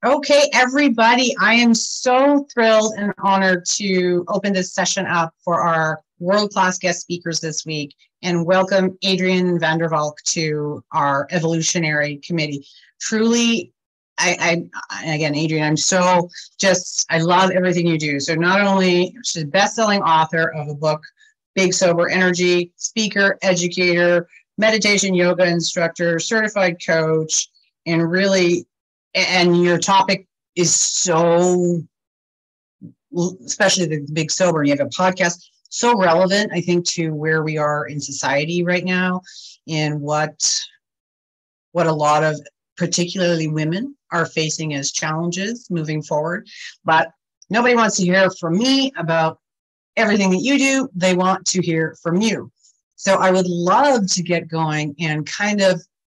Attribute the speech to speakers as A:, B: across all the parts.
A: Okay, everybody, I am so thrilled and honored to open this session up for our world-class guest speakers this week and welcome Adrienne van der Valk to our EvolYOUtionary committee. Truly, again, Adrienne, I love everything you do. So not only she's a best-selling author of a book, Big Sober Energy, speaker, educator, meditation yoga instructor, certified coach, and really, and your topic is so, especially the Big Sober, you have a podcast, so relevant, I think, to where we are in society right now and what a lot of particularly women are facing as challenges moving forward. But nobody wants to hear from me about everything that you do. They want to hear from you. So I would love to get going and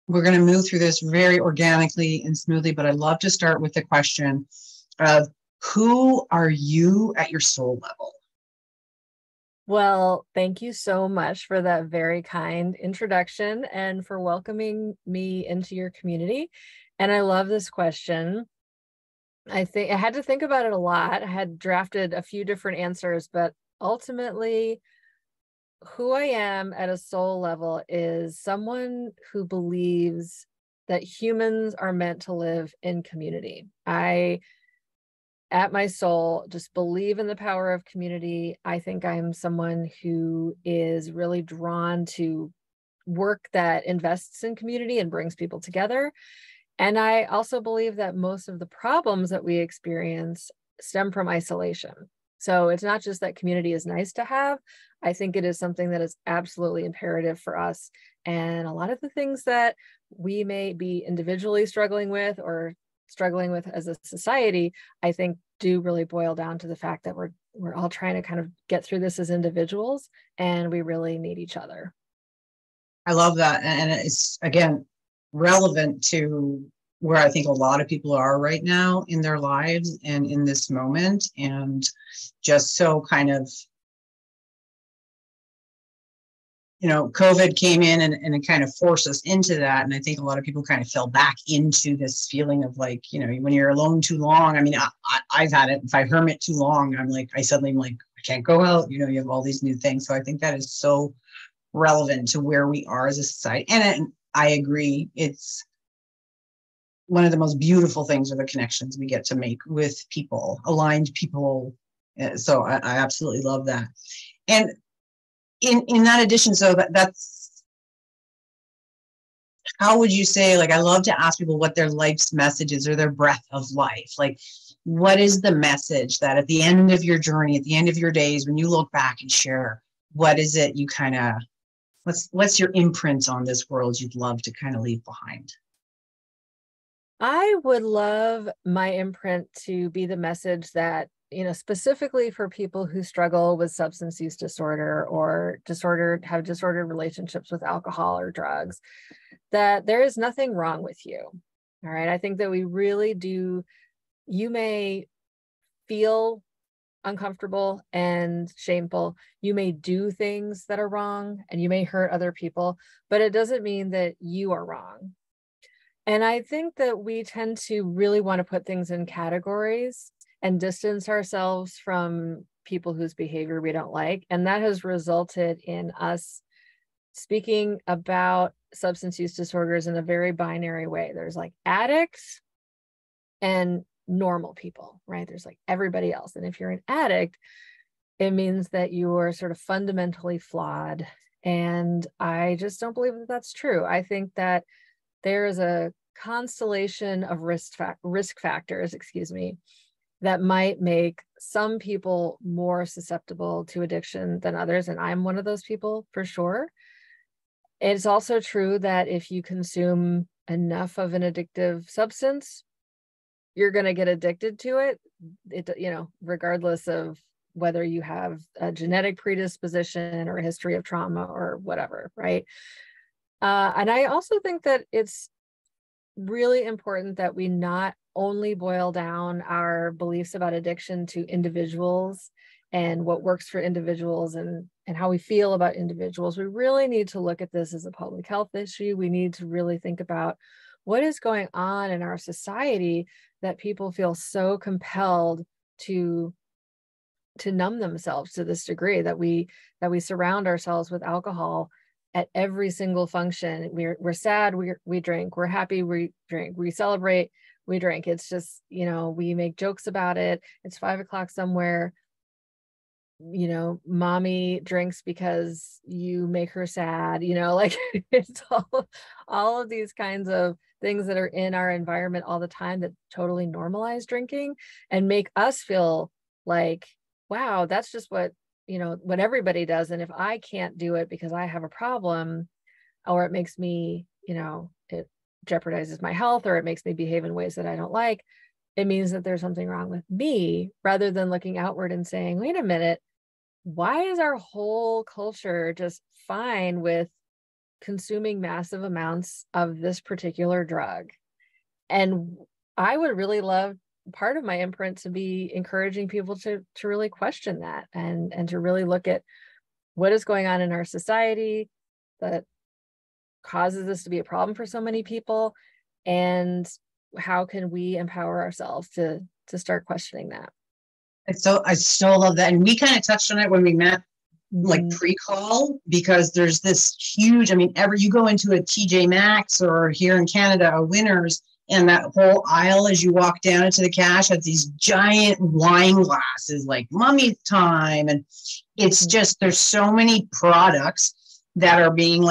A: we're going to move through this very organically and smoothly, but I'd love to start with the question of who are you at your soul level?
B: Well, thank you so much for that very kind introduction and for welcoming me into your community. And I love this question. I think I had to think about it a lot. I had drafted a few different answers, but ultimately, who I am at a soul level is someone who believes that humans are meant to live in community. I, at my soul, just believe in the power of community. I think I'm someone who is really drawn to work that invests in community and brings people together. And I also believe that most of the problems that we experience stem from isolation. So it's not just that community is nice to have. I think it is something that is absolutely imperative for us. And a lot of the things that we may be individually struggling with or struggling with as a society, I think do really boil down to the fact that we're all trying to kind of get through this as individuals, and we really need each other.
A: I love that. And it's, again, relevant to where I think a lot of people are right now in their lives and in this moment. And just so kind of, COVID came in and it kind of forced us into that. And I think a lot of people kind of fell back into this feeling of like, when you're alone too long. I mean, I've had it. If I hermit too long, I suddenly am like, I can't go out. You have all these new things. So I think that is so relevant to where we are as a society. And I agree. It's one of the most beautiful things are the connections we get to make with people, aligned people. So I absolutely love that. And in that addition, so that's, how would you say, I love to ask people what their life's message is or their breath of life. What is the message that at the end of your journey, at the end of your days, when you look back and share, what is it you kind of, what's your imprint on this world you'd love to kind of leave behind?
B: I would love my imprint to be the message that, specifically for people who struggle with substance use disorder or have disordered relationships with alcohol or drugs, that there is nothing wrong with you. All right. I think that we really do. You may feel uncomfortable and shameful. You may do things that are wrong and you may hurt other people, but it doesn't mean that you are wrong. And I think that we tend to really want to put things in categories and distance ourselves from people whose behavior we don't like. And that has resulted in us speaking about substance use disorders in a very binary way. There's addicts and normal people, right? There's everybody else. And if you're an addict, it means that you are sort of fundamentally flawed. And I just don't believe that that's true. I think that there is a constellation of risk factors, that might make some people more susceptible to addiction than others. And I'm one of those people for sure. It's also true that if you consume enough of an addictive substance, you're going to get addicted to it, regardless of whether you have a genetic predisposition or a history of trauma or whatever, right? And I also think that it's really important that we not only boil down our beliefs about addiction to individuals and what works for individuals and how we feel about individuals. We really need to look at this as a public health issue. We need to really think about what is going on in our society that people feel so compelled to numb themselves to this degree, that we surround ourselves with alcohol at every single function. We're sad, we drink. We're happy, we drink. We celebrate, we drink. It's just, we make jokes about it. It's 5 o'clock somewhere. Mommy drinks because you make her sad, like it's all of these kinds of things that are in our environment all the time that totally normalize drinking and make us feel like, wow, that's just what everybody does. And if I can't do it because I have a problem, or it makes me, it jeopardizes my health, or it makes me behave in ways that I don't like, it means that there's something wrong with me, rather than looking outward and saying, wait a minute, why is our whole culture just fine with consuming massive amounts of this particular drug? And I would really love part of my imprint to be encouraging people to really question that, and to really look at what is going on in our society that causes this to be a problem for so many people, and how can we empower ourselves to start questioning that.
A: I still love that. And we kind of touched on it when we met, like pre-call, because there's this huge, you go into a TJ Maxx or here in Canada, a Winners, and that whole aisle as you walk down into the cash has these giant wine glasses, like Mummy's Time. And it's just, there's so many products that are being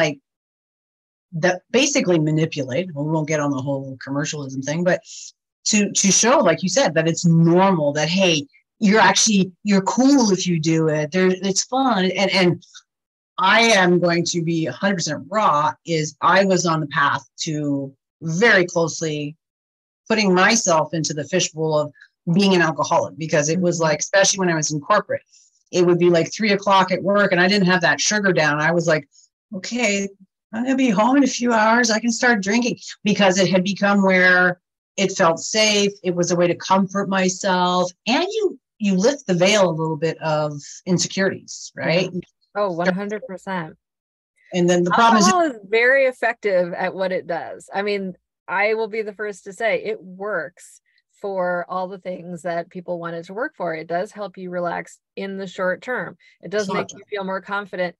A: that basically manipulate. We won't get on the whole commercialism thing, but to show, like you said, that it's normal, that, hey, you're cool if you do it. It's fun. And I am going to be 100% raw, is I was on the path to very closely putting myself into the fishbowl of being an alcoholic, because it was like, especially when I was in corporate, it would be like 3 o'clock at work and I didn't have that sugar down. I was like, okay, I'm going to be home in a few hours. I can start drinking, because it had become where it felt safe. It was a way to comfort myself. And you lift the veil a little bit of insecurities, right?
B: Yeah. Oh, 100%.
A: And then the problem
B: alcohol is very effective at what it does. I will be the first to say it works for all the things that people want it to work for. It does help you relax in the short term. It does make you feel more confident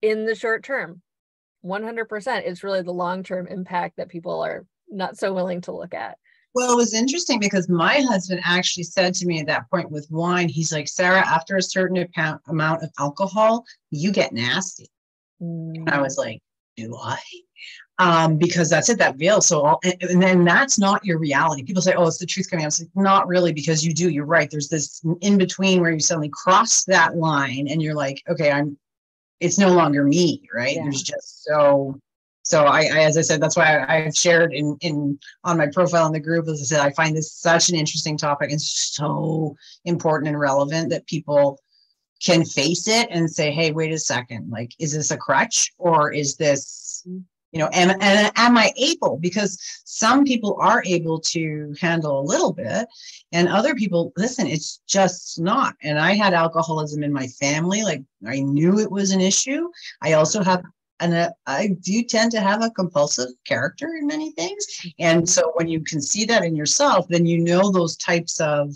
B: in the short term. 100%. It's really the long-term impact that people are not so willing to look at.
A: Well, it was interesting because my husband actually said to me at that point with wine, he's like, Sarah, after a certain amount of alcohol, you get nasty. And I was like, do I? Because that's it, that veil. So, and then that's not your reality. People say, oh, it's the truth coming out. It's like, not really, because you're right. There's this in between where you suddenly cross that line and you're like, okay, it's no longer me, right? Yeah. There's just so I, as I said, that's why I've shared in on my profile in the group, as I said, I find this such an interesting topic and so important and relevant that people can face it and say, hey, wait a second, like, is this a crutch, or is this, am I able? Because some people are able to handle a little bit and other people, listen, it's just not. And I had alcoholism in my family. Like, I knew it was an issue. I also have, and I do tend to have a compulsive character in many things. And so when you can see that in yourself, then those types of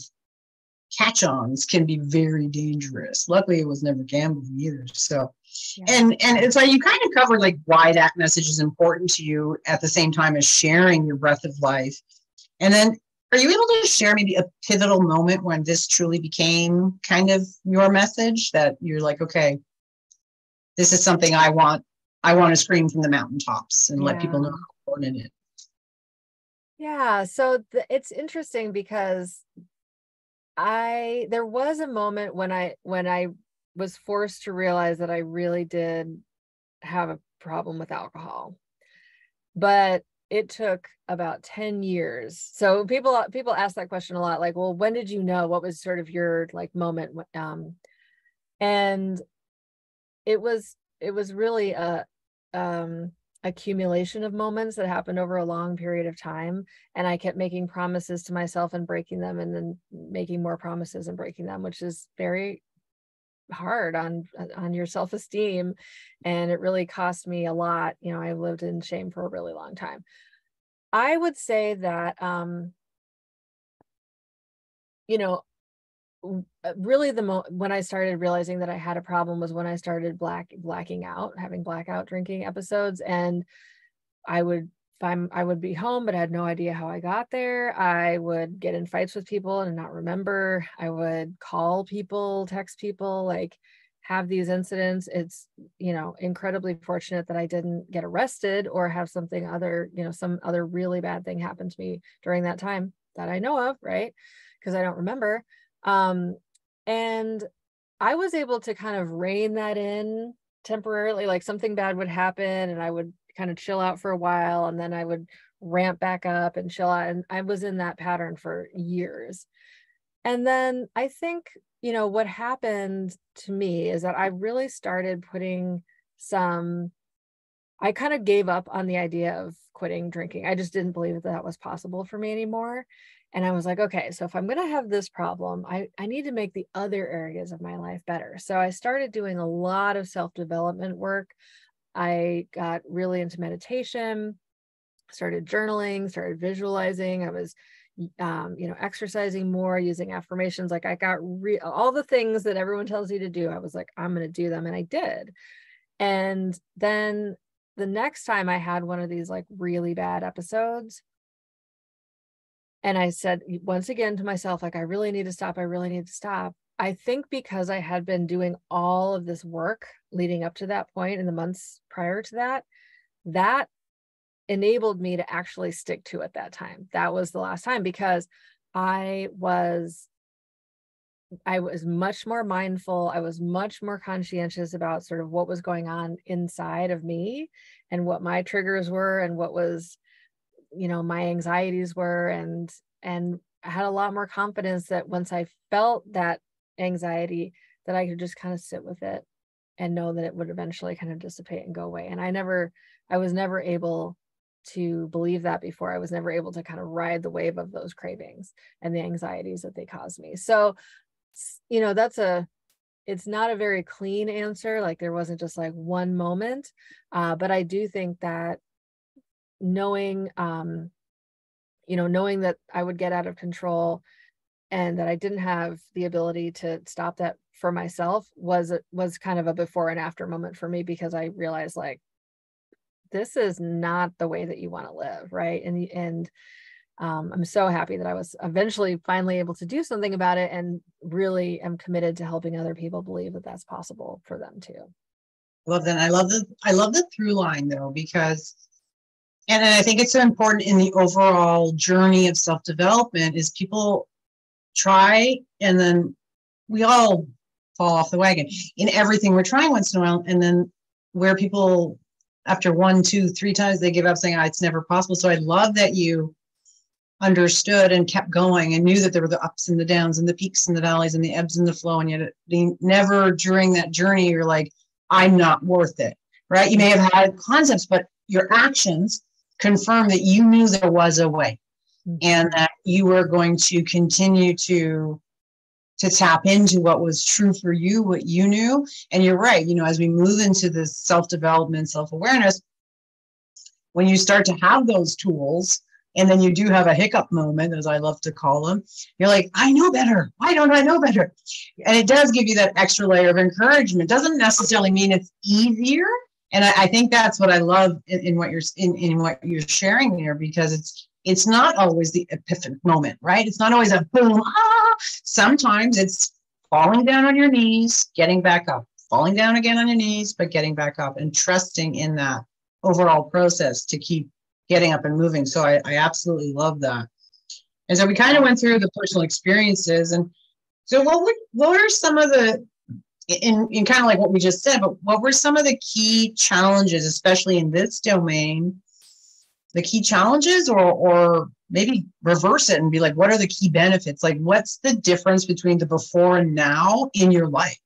A: catch-ons can be very dangerous. Luckily, it was never gambling either. So, yeah. And it's like you kind of covered like why that message is important to you at the same time as sharing your breath of life. And then, are you able to share maybe a pivotal moment when this truly became kind of your message, that you're like, okay, this is something I want to scream from the mountaintops and let people know how important it is?
B: Yeah. So it's interesting because there was a moment when I was forced to realize that I really did have a problem with alcohol, but it took about 10 years. So people ask that question a lot, like, well, when did you know? What was sort of your like moment? And it was really a accumulation of moments that happened over a long period of time. And I kept making promises to myself and breaking them, and then making more promises and breaking them, which is very hard on your self-esteem. And it really cost me a lot. I lived in shame for a really long time. I would say that, you know, really when I started realizing that I had a problem was when I started blacking out, having blackout drinking episodes. And I would I would be home, but I had no idea how I got there. I would get in fights with people and not remember. I would call people, text people, like have these incidents. It's, incredibly fortunate that I didn't get arrested or have something other, some other really bad thing happen to me during that time that I know of, right? Because I don't remember. And I was able to kind of rein that in temporarily, like something bad would happen and I would kind of chill out for a while and then I would ramp back up and chill out. And I was in that pattern for years. And then I think, what happened to me is that I really started I kind of gave up on the idea of quitting drinking. I just didn't believe that was possible for me anymore. And I was like, okay, so if I'm going to have this problem, I need to make the other areas of my life better. So I started doing a lot of self-development work. I got really into meditation, started journaling, started visualizing. I was, exercising more, using affirmations. Like I got all the things that everyone tells you to do. I was like, I'm going to do them. And I did. And then the next time I had one of these like really bad episodes, and I said once again to myself, like, I really need to stop. I really need to stop. I think because I had been doing all of this work leading up to that point in the months prior to that, that enabled me to actually stick to it that time. That was the last time because I was much more mindful. I was much more conscientious about sort of what was going on inside of me and what my triggers were and what was, my anxieties were. And I had a lot more confidence that once I felt that anxiety, that I could just kind of sit with it and know that it would eventually kind of dissipate and go away. And I was never able to believe that before. I was never able to kind of ride the wave of those cravings and the anxieties that they caused me. So, it's not a very clean answer. Like there wasn't just like one moment. But I do think that knowing that I would get out of control and that I didn't have the ability to stop that for myself was kind of a before and after moment for me, because I realized like, this is not the way that you want to live. Right. And I'm so happy that I was eventually finally able to do something about it, and really am committed to helping other people believe that that's possible for them too.
A: Love that. I love the through line though, because, and I think it's so important in the overall journey of self-development is people try and then we all fall off the wagon in everything we're trying once in a while. And then where people after 1, 2, 3 times, they give up saying, it's never possible. So I love that you understood and kept going and knew that there were the ups and the downs and the peaks and the valleys and the ebbs and the flow. And yet never during that journey, you're like, I'm not worth it, right? You may have had concepts, but your actions confirm that you knew there was a way, and that you were going to continue to tap into what was true for you, what you knew. And you're right, as we move into this self-development, self-awareness, when you start to have those tools, and then you do have a hiccup moment, as I love to call them, you're like, I know better. Why don't I know better? And it does give you that extra layer of encouragement. Doesn't necessarily mean it's easier. And I think that's what I love in what you're sharing there, because it's not always the epiphany moment, right? It's not always a boom. Sometimes it's falling down on your knees, getting back up, falling down again on your knees, but getting back up and trusting in that overall process to keep getting up and moving. So I absolutely love that. And so we kind of went through the personal experiences. And so what are some of the, in kind of like what we just said, but what were some of the key challenges, especially in this domain, the key challenges, or maybe reverse it and be like, what are the key benefits? Like, what's the difference between the before and now in your life?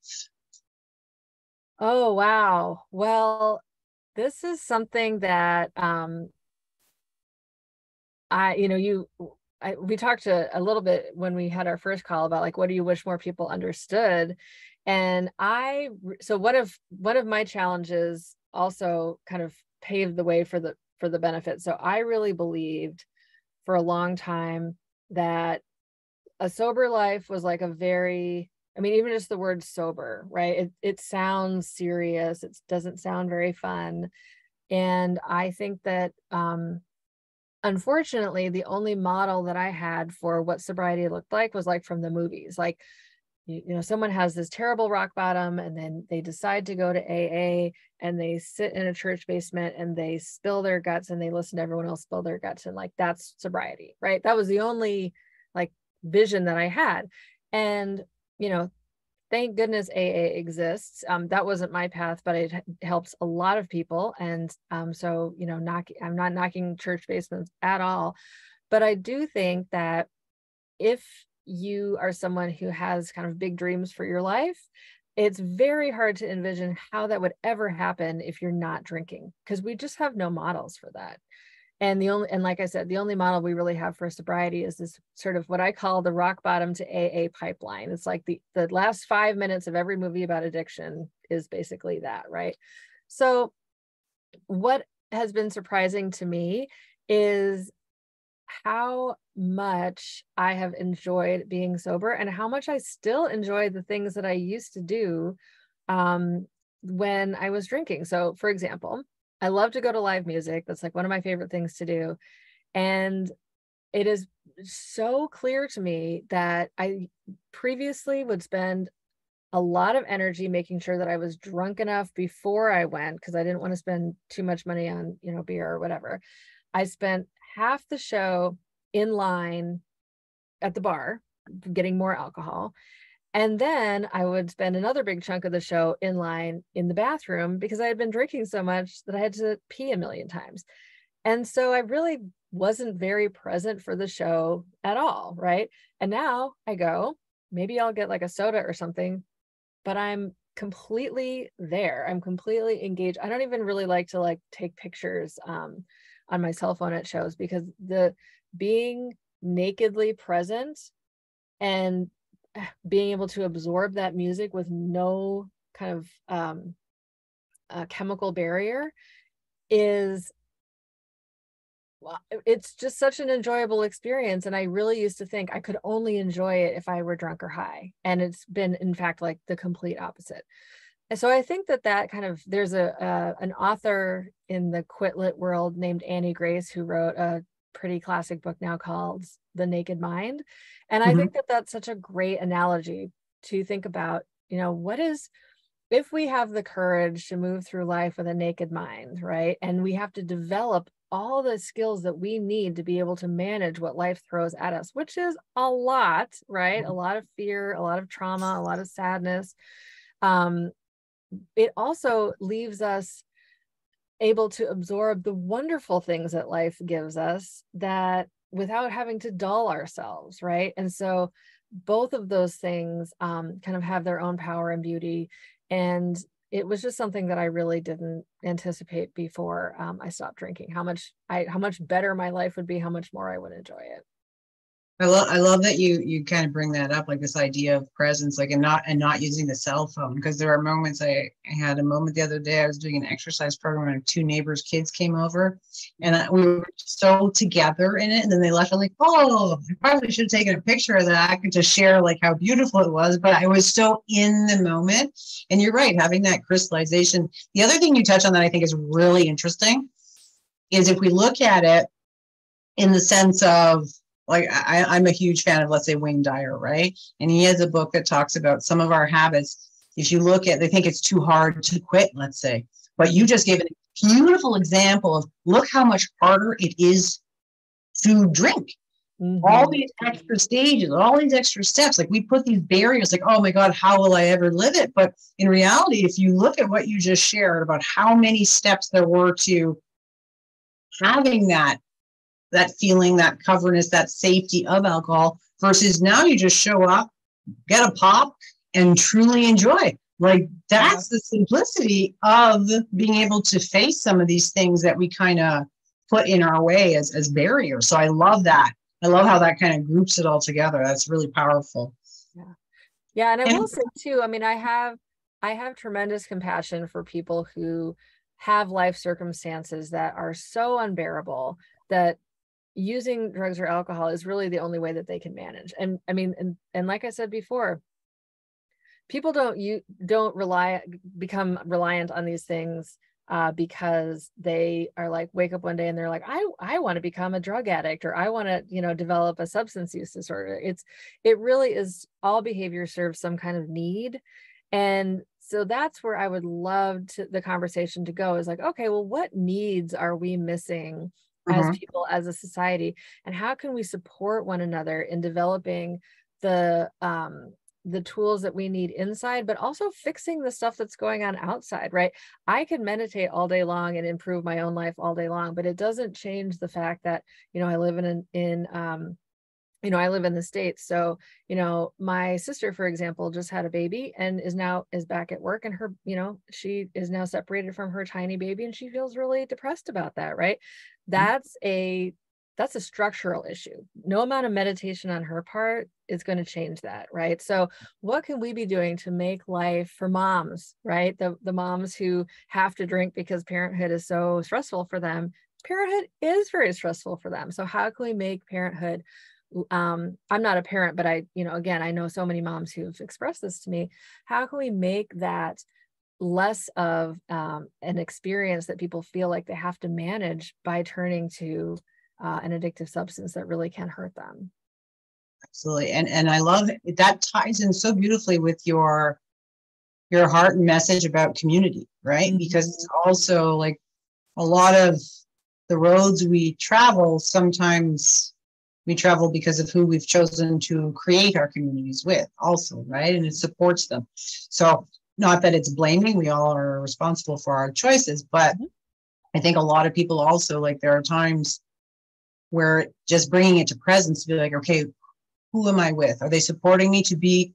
B: Oh, wow. Well, this is something that, we talked a little bit when we had our first call about like, what do you wish more people understood? And so one of my challenges also kind of paved the way for for the benefit. So I really believed for a long time that a sober life was like a very, I mean, even just the word sober, right? It sounds serious. It doesn't sound very fun. And I think that, unfortunately, the only model that I had for what sobriety looked like was like from the movies. Like, you know, someone has this terrible rock bottom and then they decide to go to AA and they sit in a church basement and they spill their guts and they listen to everyone else spill their guts. And like, that's sobriety, right? That was the only like vision that I had. And, you know, thank goodness AA exists. That wasn't my path, but it helps a lot of people. And so, you know, I'm not knocking church basements at all, but I do think that if you are someone who has kind of big dreams for your life, it's very hard to envision how that would ever happen if you're not drinking, because we just have no models for that. And like I said, the only model we really have for sobriety is this sort of what I call the rock bottom to AA pipeline. It's like the last 5 minutes of every movie about addiction is basically that, right? So what has been surprising to me is how much I have enjoyed being sober and how much I still enjoy the things that I used to do when I was drinking. So for example, I love to go to live music. That's like one of my favorite things to do. And it is so clear to me that I previously would spend a lot of energy making sure that I was drunk enough before I went, because I didn't want to spend too much money on, you know, beer or whatever. I spent half the show in line at the bar getting more alcohol. And then I would spend another big chunk of the show in line in the bathroom because I had been drinking so much that I had to pee a million times. And so I really wasn't very present for the show at all, right? And now I go, maybe I'll get like a soda or something, but I'm completely there. I'm completely engaged. I don't even really like to like take pictures on my cell phone at shows, because the being nakedly present and being able to absorb that music with no kind of chemical barrier is, well, it's just such an enjoyable experience. And I really used to think I could only enjoy it if I were drunk or high. And it's been, in fact, like the complete opposite. And so I think that kind of, there's an author in the quit lit world named Annie Grace who wrote a pretty classic book now called The Naked Mind. And I think that that's such a great analogy to think about, you know, what is, if we have the courage to move through life with a naked mind, right? And we have to develop all the skills that we need to be able to manage what life throws at us, which is a lot, right? A lot of fear, a lot of trauma, a lot of sadness. It also leaves us able to absorb the wonderful things that life gives us, that without having to dull ourselves, right? And so both of those things kind of have their own power and beauty. And it was just something that I really didn't anticipate before I stopped drinking, how much better my life would be, how much more I would enjoy it.
A: I love that you kind of bring that up, like this idea of presence, like and not using the cell phone, because there are moments. I had a moment the other day. I was doing an exercise program and two neighbors' kids came over, and we were so together in it. And then they left. I'm like, oh, I probably should have taken a picture of that to share like how beautiful it was. But I was so in the moment. And you're right, having that crystallization. The other thing you touch on that I think is really interesting is if we look at it in the sense of, like I'm a huge fan of, let's say, Wayne Dyer, right? And he has a book that talks about some of our habits. If you look at, they think it's too hard to quit, let's say, but you just gave a beautiful example of look how much harder it is to drink. All these extra stages, all these extra steps, like we put these barriers, like, oh my God, how will I ever live it? But in reality, if you look at what you just shared about how many steps there were to having that feeling, that coverness, that safety of alcohol, versus now you just show up, get a pop, and truly enjoy. Like that's the simplicity of being able to face some of these things that we kind of put in our way as barriers. So I love that. I love how that kind of groups it all together. That's really powerful.
B: Yeah. And I will say too, I mean, I have tremendous compassion for people who have life circumstances that are so unbearable that using drugs or alcohol is really the only way that they can manage. And I mean, and like I said before, people don't become reliant on these things because they are like, wake up one day and they're like, I want to become a drug addict, or I want to, develop a substance use disorder. It really is, all behavior serves some kind of need. And so that's where I would love the conversation to go, is like, okay, well, what needs are we missing as people, as a society, and how can we support one another in developing the tools that we need inside, but also fixing the stuff that's going on outside, right? I can meditate all day long and improve my own life all day long, but it doesn't change the fact that, I live I live in the States. So, my sister, for example, just had a baby and is back at work, and her, she is now separated from her tiny baby, and she feels really depressed about that, right? That's a structural issue. No amount of meditation on her part is going to change that, right? So what can we be doing to make life for moms, right? The moms who have to drink because parenthood is so stressful for them. Parenthood is very stressful for them. So how can we make parenthood, I'm not a parent, but again, I know so many moms who've expressed this to me. How can we make that less of an experience that people feel like they have to manage by turning to an addictive substance that really can hurt them?
A: Absolutely. And I love that ties in so beautifully with your heart and message about community, right? Because it's also like a lot of the roads we travel, sometimes we travel because of who we've chosen to create our communities with also, right? And it supports them. So not that it's blaming, we all are responsible for our choices, but I think a lot of people also, like, there are times where just bringing it to presence to be like, okay, who am I with? Are they supporting me to be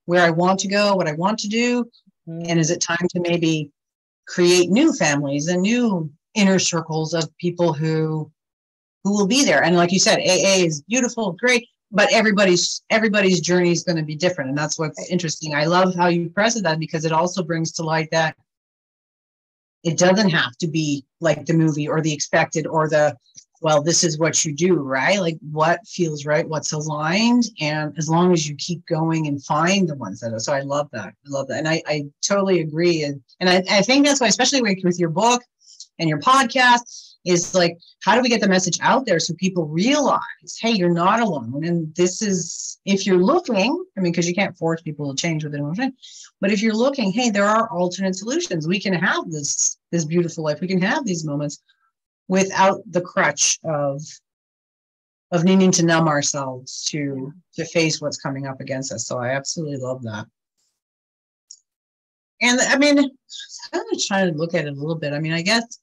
A: where I want to go, what I want to do? And is it time to maybe create new families and new inner circles of people who will be there? And like you said, AA is beautiful, great, but everybody's journey is going to be different. And that's what's interesting. I love how you press that, because it also brings to light that it doesn't have to be like the movie or the expected or the, well, this is what you do, right? Like what feels right, what's aligned. And as long as you keep going and find the ones that are, so I love that. And I totally agree. And I think that's why, especially with your book and your podcast, is like, how do we get the message out there so people realize, hey, you're not alone. And this is, if you're looking, because you can't force people to change within emotion, but if you're looking, hey, there are alternate solutions. We can have this beautiful life. We can have these moments without the crutch of needing to numb ourselves to face what's coming up against us. So I absolutely love that. And I'm just trying to look at it a little bit. I guess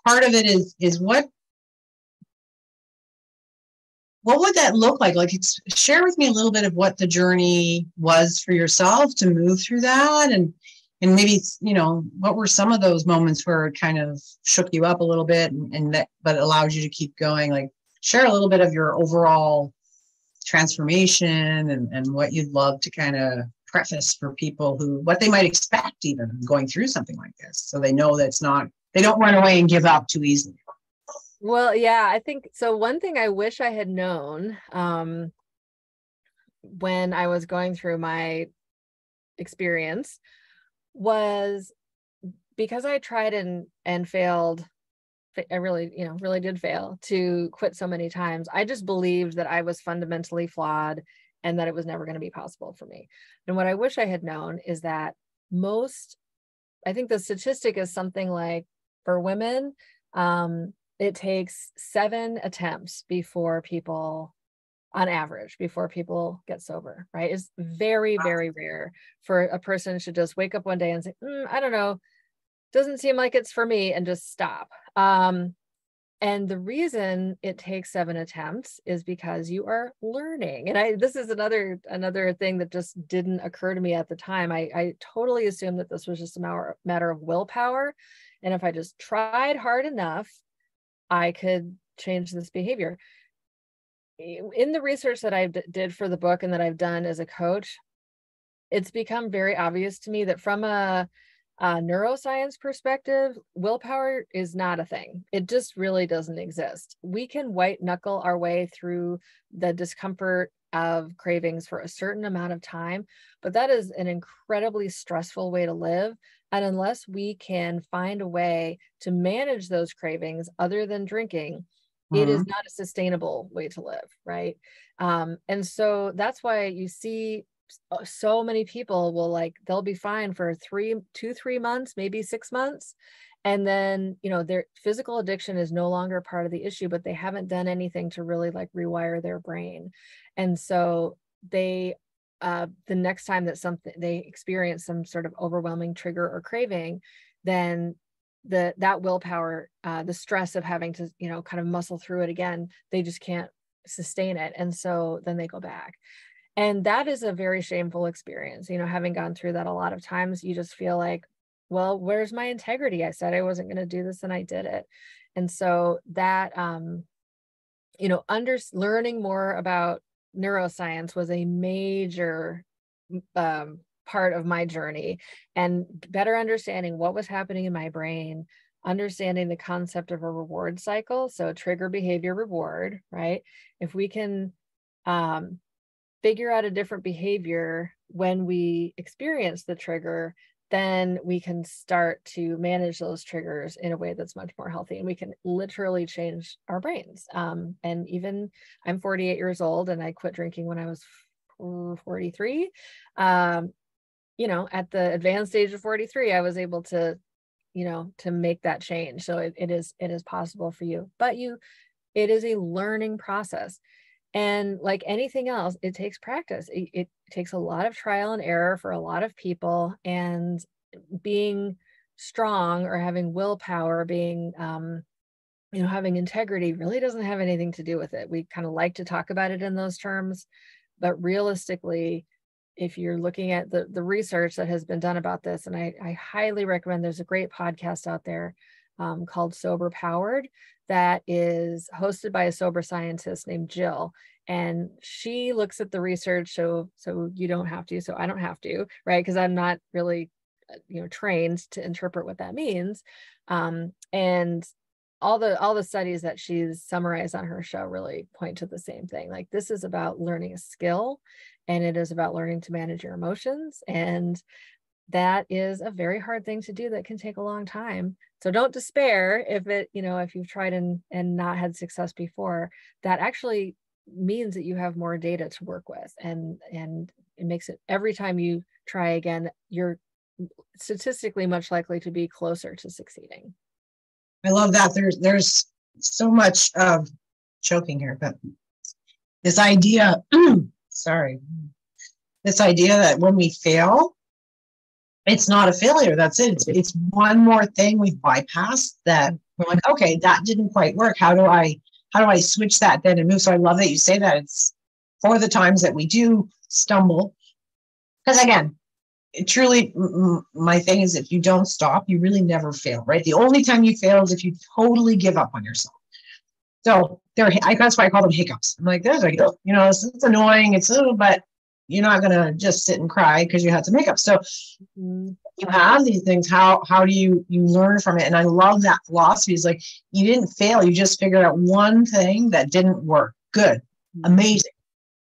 A: part of it is what would that look like? Like, share with me a little bit of what the journey was for yourself to move through that, and maybe, what were some of those moments where it kind of shook you up a little bit but allowed you to keep going? Like, share a little bit of your overall transformation and what you'd love to kind of preface for people what they might expect even going through something like this, so they know that they don't run away and give up too easily.
B: Well, yeah, I think so. One thing I wish I had known when I was going through my experience was, because I tried and failed. I really did fail to quit so many times. I just believed that I was fundamentally flawed and that it was never going to be possible for me. And what I wish I had known is that I think the statistic is something like, for women, it takes 7 attempts on average, before people get sober, right? It's very, very rare for a person to just wake up one day and say, I don't know, doesn't seem like it's for me, and just stop. And the reason it takes 7 attempts is because you are learning. And this is another thing that just didn't occur to me at the time. I totally assumed that this was just a matter of willpower. And if I just tried hard enough, I could change this behavior. In the research that I did for the book and that I've done as a coach, it's become very obvious to me that from a neuroscience perspective, willpower is not a thing. It just really doesn't exist. We can white knuckle our way through the discomfort of cravings for a certain amount of time, but that is an incredibly stressful way to live. And unless we can find a way to manage those cravings other than drinking, it is not a sustainable way to live, right? And so that's why you see so many people will they'll be fine for 3 months, maybe 6 months. And then, their physical addiction is no longer part of the issue, but they haven't done anything to really rewire their brain. And so they, the next time that they experience some sort of overwhelming trigger or craving, then that willpower, the stress of having to, kind of muscle through it again, they just can't sustain it. And so then they go back. And that is a very shameful experience. Having gone through that a lot of times, you just feel like, well, where's my integrity? I said I wasn't going to do this and I did it. And so that, learning more about neuroscience was a major part of my journey, and better understanding what was happening in my brain, understanding the concept of a reward cycle. So trigger, behavior, reward, right? If we can figure out a different behavior when we experience the trigger, then we can start to manage those triggers in a way that's much more healthy, and we can literally change our brains. And even I'm 48 years old and I quit drinking when I was 43. At the advanced age of 43, I was able to, to make that change. So it is possible for you, but it is a learning process. And like anything else, it takes practice. It takes a lot of trial and error for a lot of people, and being strong or having willpower, being, having integrity really doesn't have anything to do with it. We kind of like to talk about it in those terms, but realistically, if you're looking at the research that has been done about this, and I highly recommend, there's a great podcast out there called Sober Powered that is hosted by a sober scientist named Jill. And she looks at the research. So you don't have to, so I don't have to, right? Because I'm not really, trained to interpret what that means. And all the studies that she's summarized on her show really point to the same thing. Like, this is about learning a skill, and it is about learning to manage your emotions. And that is a very hard thing to do that can take a long time. So don't despair if you've tried and not had success before. That actually means that you have more data to work with, and it makes it, every time you try again, you're statistically much likely to be closer to succeeding.
A: I love that. There's so much of choking here, but this idea, this idea that when we fail, it's not a failure. That's it. It's one more thing we've bypassed that we're like, okay, that didn't quite work. How do I switch that then and move? So I love that you say that. It's for the times that we do stumble. Because again, truly, my thing is, if you don't stop, you really never fail, right? The only time you fail is if you totally give up on yourself. So that's why I call them hiccups. I'm like, there's it's annoying. But you're not going to just sit and cry because you had some hiccups. So you have these things. How do you learn from it? And I love that philosophy. Is like, you didn't fail. You just figured out one thing that didn't work. Good. Amazing.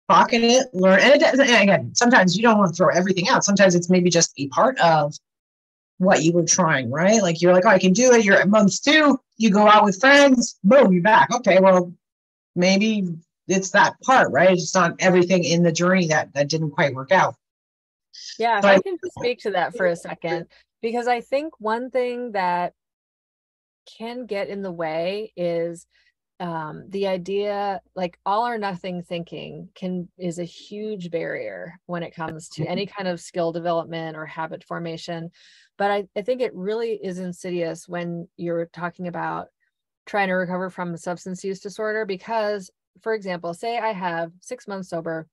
A: Pocket it, learn. And again, sometimes you don't want to throw everything out. Sometimes it's maybe just a part of what you were trying, right? Like, you're like, oh, I can do it. You're at month 2, you go out with friends, boom, you're back. Okay, well, maybe it's that part, right? It's not everything in the journey that didn't quite work out.
B: Yeah, if I can just speak to that for a second, because I think one thing that can get in the way is the idea, like, all or nothing thinking is a huge barrier when it comes to any kind of skill development or habit formation. But I think it really is insidious when you're talking about trying to recover from a substance use disorder. Because, for example, say I have 6 months sober,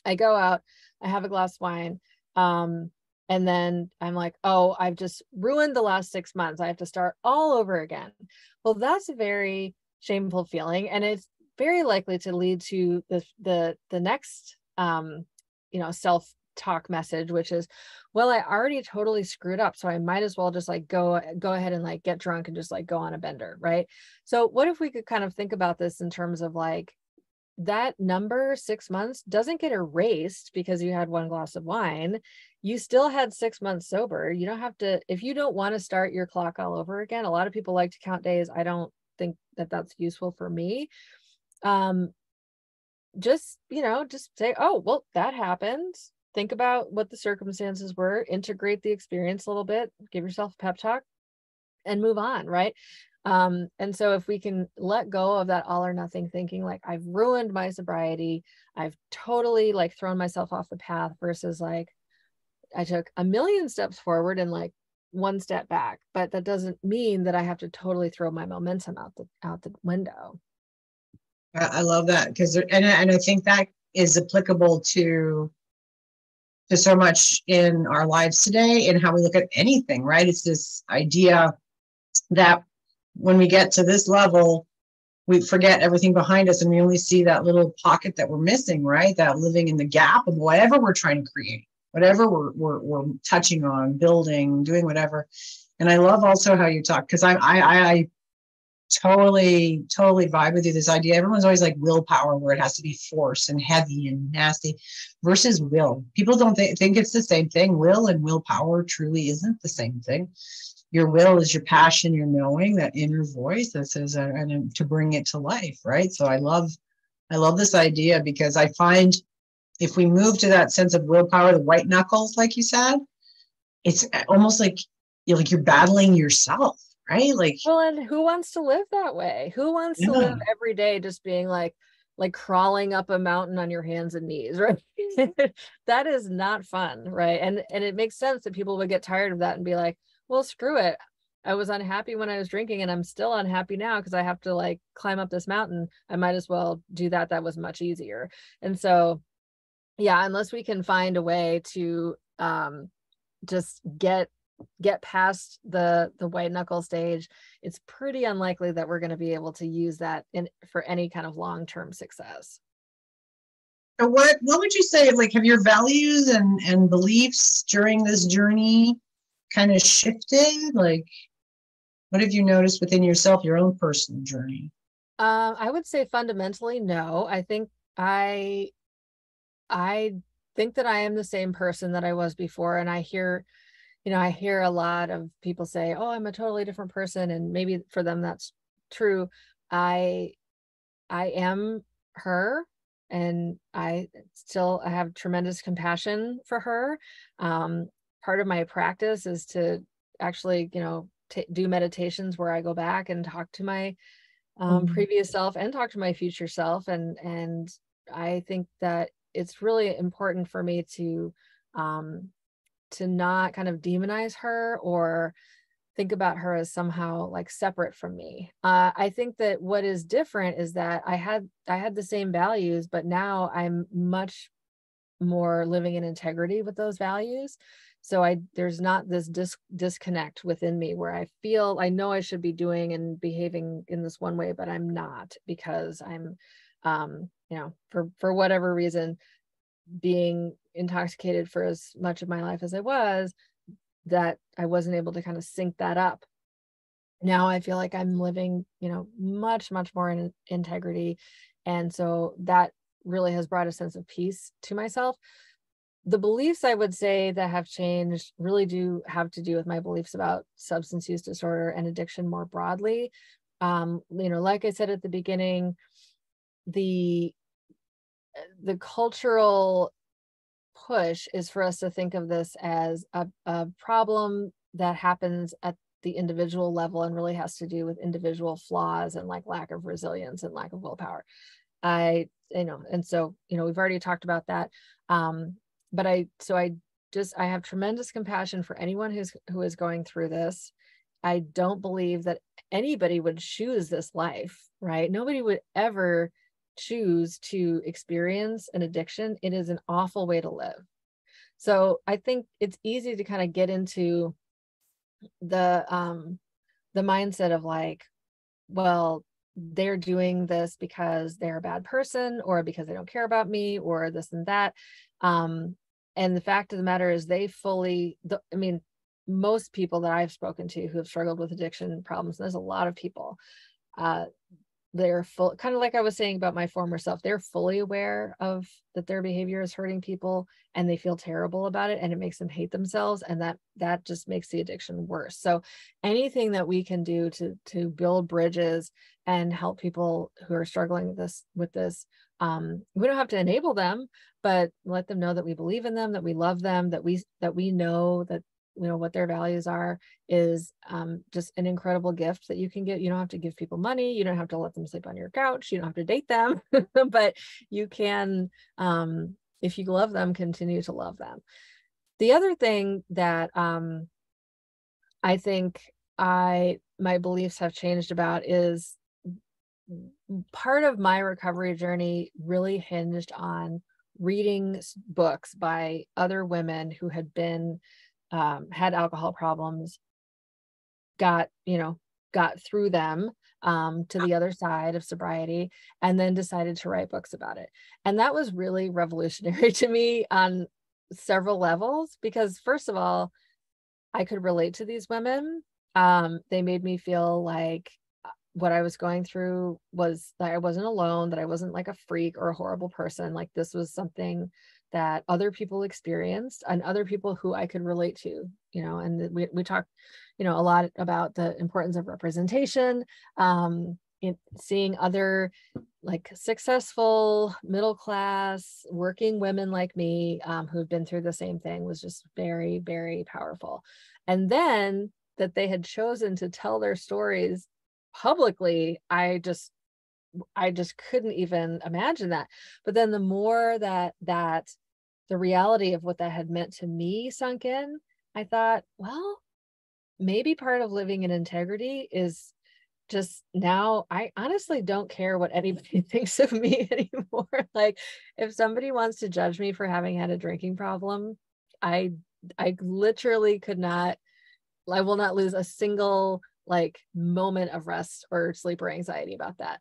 B: I go out, I have a glass of wine, and then I'm like, oh, I've just ruined the last 6 months. I have to start all over again. Well, that's a very shameful feeling, and it's very likely to lead to the next self talk message, which is, well, I already totally screwed up, so I might as well just like go ahead and like get drunk and just like go on a bender, right? So what if we could kind of think about this in terms of like that number, 6 months, doesn't get erased because you had one glass of wine. You still had 6 months sober. You don't have to, if you don't want to start your clock all over again. A lot of people like to count days. I don't think that that's useful for me. Just, just say, oh, well, that happened. Think about what the circumstances were, integrate the experience a little bit, give yourself a pep talk, and move on, right? And so if we can let go of that all or nothing thinking, like I've ruined my sobriety, I've totally like thrown myself off the path, versus like I took a million steps forward and like one step back, but that doesn't mean that I have to totally throw my momentum out the window.
A: I love that, because and I think that is applicable to so much in our lives today and how we look at anything, right? It's this idea that when we get to this level, we forget everything behind us and we only see that little pocket that we're missing, right? That living in the gap of whatever we're trying to create, whatever we're touching on, building, doing whatever. And I love also how you talk, because I totally vibe with you. This idea, everyone's always like willpower, where it has to be force and heavy and nasty, versus will. People don't think it's the same thing. Will and willpower truly isn't the same thing. Your will is your passion, your knowing, that inner voice that says, and to bring it to life, right? So I love this idea, because I find if we move to that sense of willpower, the white knuckles, like you said, it's almost like you're battling yourself, right? Like,
B: well, and who wants to live that way? Who wants to live every day just being like crawling up a mountain on your hands and knees, right? That is not fun, right? And it makes sense that people would get tired of that and be like, well, screw it. I was unhappy when I was drinking and I'm still unhappy now because I have to like climb up this mountain. I might as well do that. That was much easier. And so, yeah, unless we can find a way to just get past the white knuckle stage, it's pretty unlikely that we're going to be able to use that for any kind of long-term success.
A: So what would you say, like, have your values and beliefs during this journey kind of shifted? Like, what have you noticed within yourself, your own personal journey?
B: I would say fundamentally, no. I think I think that I am the same person that I was before. And I hear a lot of people say, oh, I'm a totally different person. And maybe for them, that's true. I am her, and I have tremendous compassion for her. Part of my practice is to actually, do meditations where I go back and talk to my previous self and talk to my future self. And I think that it's really important for me to not kind of demonize her or think about her as somehow like separate from me. I think that what is different is that I had the same values, but now I'm much more living in integrity with those values. So there's not this disconnect within me where I feel I know I should be doing and behaving in this one way, but I'm not, because I'm, for whatever reason, being intoxicated for as much of my life as I was, that I wasn't able to kind of sync that up. Now I feel like I'm living, much, much more in integrity. And so that really has brought a sense of peace to myself. The beliefs I would say that have changed really do have to do with my beliefs about substance use disorder and addiction more broadly. Like I said at the beginning, the cultural push is for us to think of this as a problem that happens at the individual level and really has to do with individual flaws and like lack of resilience and lack of willpower. And so, we've already talked about that. But I have tremendous compassion for anyone who is going through this. I don't believe that anybody would choose this life, right? Nobody would ever choose to experience an addiction. It is an awful way to live. So I think it's easy to kind of get into the mindset of like, well, they're doing this because they're a bad person or because they don't care about me or this and that. And the fact of the matter is most people that I've spoken to who have struggled with addiction problems, and there's a lot of people, they're full, kind of like I was saying about my former self, they're fully aware of that their behavior is hurting people, and they feel terrible about it, and it makes them hate themselves, and that just makes the addiction worse. So anything that we can do to build bridges and help people who are struggling with this, we don't have to enable them, but let them know that we believe in them, that we love them, that we know that what their values are, is just an incredible gift that you can get. You don't have to give people money. You don't have to let them sleep on your couch. You don't have to date them, but you can, if you love them, continue to love them. The other thing that I think my beliefs have changed about is part of my recovery journey really hinged on reading books by other women who had been had alcohol problems, got through them to the other side of sobriety, and then decided to write books about it. And that was really revolutionary to me on several levels, because first of all, I could relate to these women. They made me feel like what I was going through was that I wasn't alone, that I wasn't like a freak or a horrible person. Like, this was something that other people experienced, and other people who I could relate to, and we talked, a lot about the importance of representation, in seeing other like successful middle class working women like me, who've been through the same thing, was just very, very powerful. And then that they had chosen to tell their stories publicly, I just couldn't even imagine that. But then the more that the reality of what that had meant to me sunk in, I thought, well, maybe part of living in integrity is just, now I honestly don't care what anybody thinks of me anymore. Like, if somebody wants to judge me for having had a drinking problem, I literally I will not lose a single moment of rest or sleep or anxiety about that.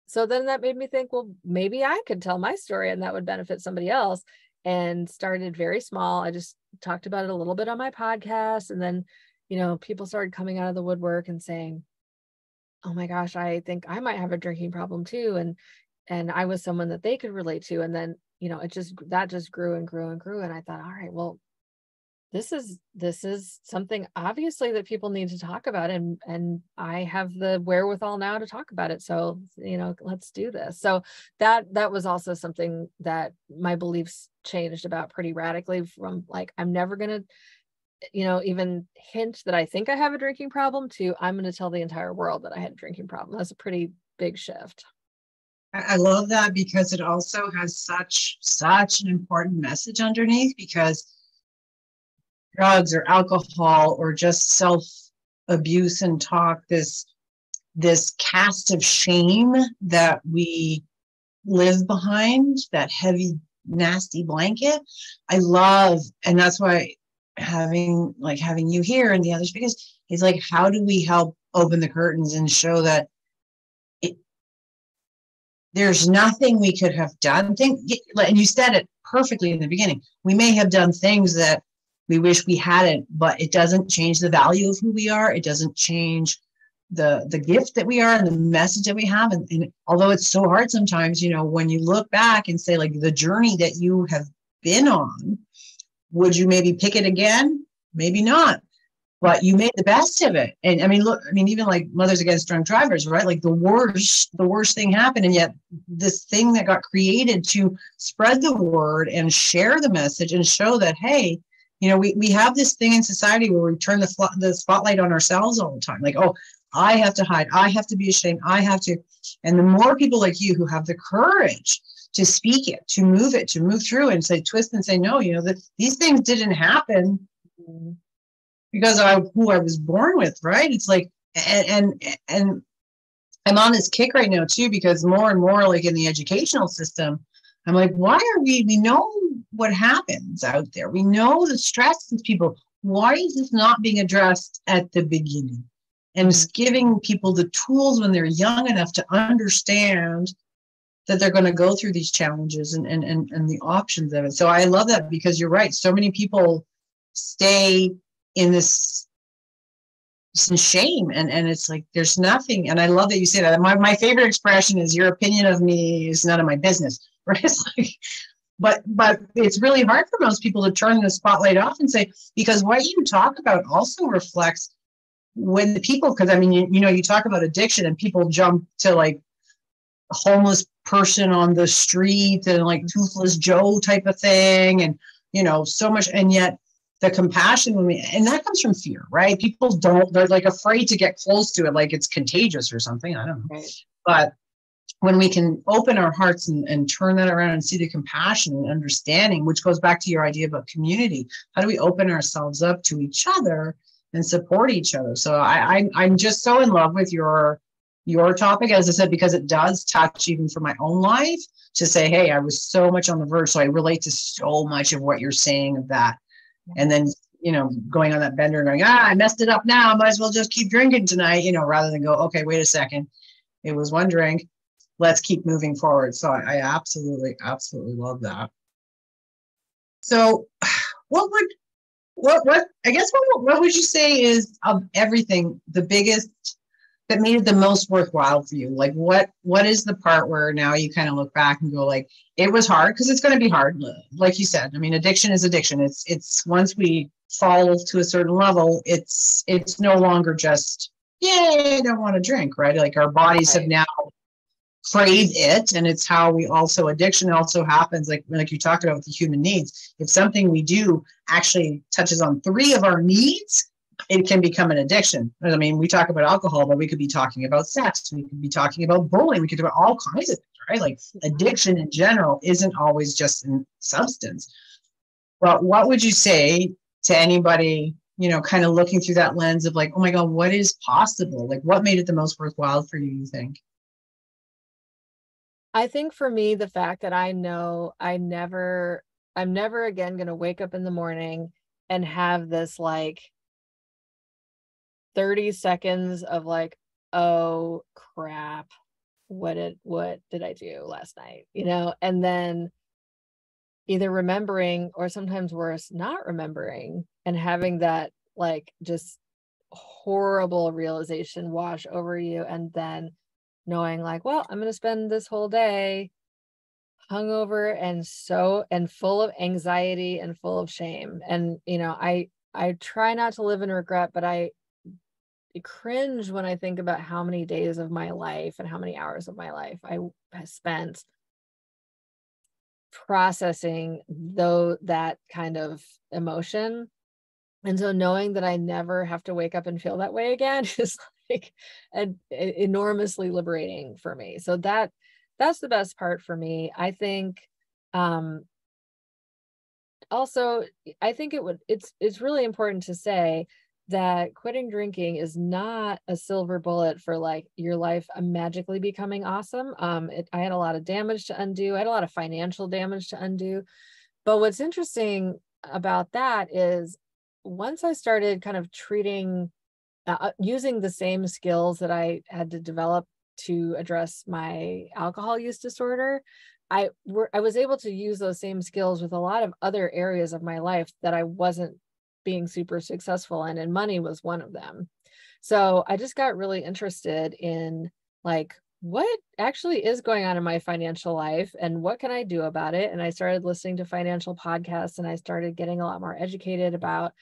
B: So then that made me think, well, maybe I could tell my story and that would benefit somebody else, and started very small. I just talked about it a little bit on my podcast. And then, people started coming out of the woodwork and saying, oh my gosh, I think I might have a drinking problem too. And I was someone that they could relate to. And then, that just grew and grew and grew. And I thought, all right, well, this is something obviously that people need to talk about, and I have the wherewithal now to talk about it. So, let's do this. So that was also something that my beliefs changed about pretty radically, from like, I'm never going to, even hint that I think I have a drinking problem, to I'm going to tell the entire world that I had a drinking problem. That's a pretty big shift.
A: I love that, because it also has such an important message underneath, because drugs or alcohol or just self-abuse and talk, this cast of shame that we live behind, that heavy, nasty blanket. I love, and that's why having you here and the others, because it's like, how do we help open the curtains and show that there's nothing we could have done. And you said it perfectly in the beginning. We may have done things that we wish we hadn't, but it doesn't change the value of who we are. It doesn't change the gift that we are and the message that we have. And although it's so hard sometimes, when you look back and say, like, the journey that you have been on, would you maybe pick it again? Maybe not, but you made the best of it. And even like Mothers Against Drunk Drivers, right? Like the worst thing happened. And yet this thing that got created to spread the word and share the message and show that, hey, we have this thing in society where we turn the spotlight on ourselves all the time. Like, oh, I have to hide. I have to be ashamed. I have to. And the more people like you who have the courage to speak it, to move through and say, twist and say, no, these things didn't happen because of who I was born with, right? It's like, and I'm on this kick right now too, because more and more, like in the educational system, I'm like, why are we know what happens out there. We know the stress of people. Why is this not being addressed at the beginning? And giving people the tools when they're young enough to understand that they're going to go through these challenges and the options of it. So I love that, because you're right. So many people stay in this shame, and it's like there's nothing. And I love that you say that. My favorite expression is, your opinion of me is none of my business. Right? It's like, but it's really hard for most people to turn the spotlight off and say, because what you talk about also reflects when the people, because I mean, you talk about addiction and people jump to like a homeless person on the street and like Toothless Joe type of thing, and so much. And yet the compassion and that comes from fear, right? People they're like afraid to get close to it, like it's contagious or something. I don't know.
B: Right.
A: But when we can open our hearts and turn that around and see the compassion and understanding, which goes back to your idea about community, how do we open ourselves up to each other and support each other? So I'm just so in love with your topic, as I said, because it does touch even for my own life, to say, hey, I was so much on the verge. So I relate to so much of what you're saying of that. And then, going on that bender and going, I messed it up now, I might as well just keep drinking tonight, rather than go, okay, wait a second. It was one drink. Let's keep moving forward. So I absolutely, absolutely love that. So what would you say is, of everything, the biggest that made it the most worthwhile for you? Like what is the part where now you kind of look back and go, like, it was hard? Because it's going to be hard. Like you said, I mean, addiction is addiction. It's once we fall to a certain level, it's no longer just, I don't want to drink, right? Like our bodies have now craved it, and it's how we also, addiction also happens, like you talked about with the human needs. If something we do actually touches on 3 of our needs, it can become an addiction. I mean, we talk about alcohol, but we could be talking about sex. We could be talking about bullying. We could do all kinds of things, right? Like addiction in general isn't always just in substance. Well, what would you say to anybody, kind of looking through that lens of like, oh my God, what is possible? Like what made it the most worthwhile for you think?
B: I think for me, the fact that I know I'm never again going to wake up in the morning and have this like 30 seconds of like, oh crap, what did I do last night? And then either remembering, or sometimes worse, not remembering, and having that like just horrible realization wash over you, and then knowing like, well, I'm going to spend this whole day hungover and full of anxiety and full of shame. And I try not to live in regret, but I cringe when I think about how many days of my life and how many hours of my life I spent processing that kind of emotion. And so knowing that I never have to wake up and feel that way again is like enormously liberating for me. So that's the best part for me. I think also I think it's really important to say that quitting drinking is not a silver bullet for like your life magically becoming awesome. I had a lot of damage to undo. I had a lot of financial damage to undo. But what's interesting about that is once I started kind of treating, using the same skills that I had to develop to address my alcohol use disorder, I was able to use those same skills with a lot of other areas of my life that I wasn't being super successful in, and money was one of them. So I just got really interested in like, what actually is going on in my financial life and what can I do about it? And I started listening to financial podcasts, and I started getting a lot more educated about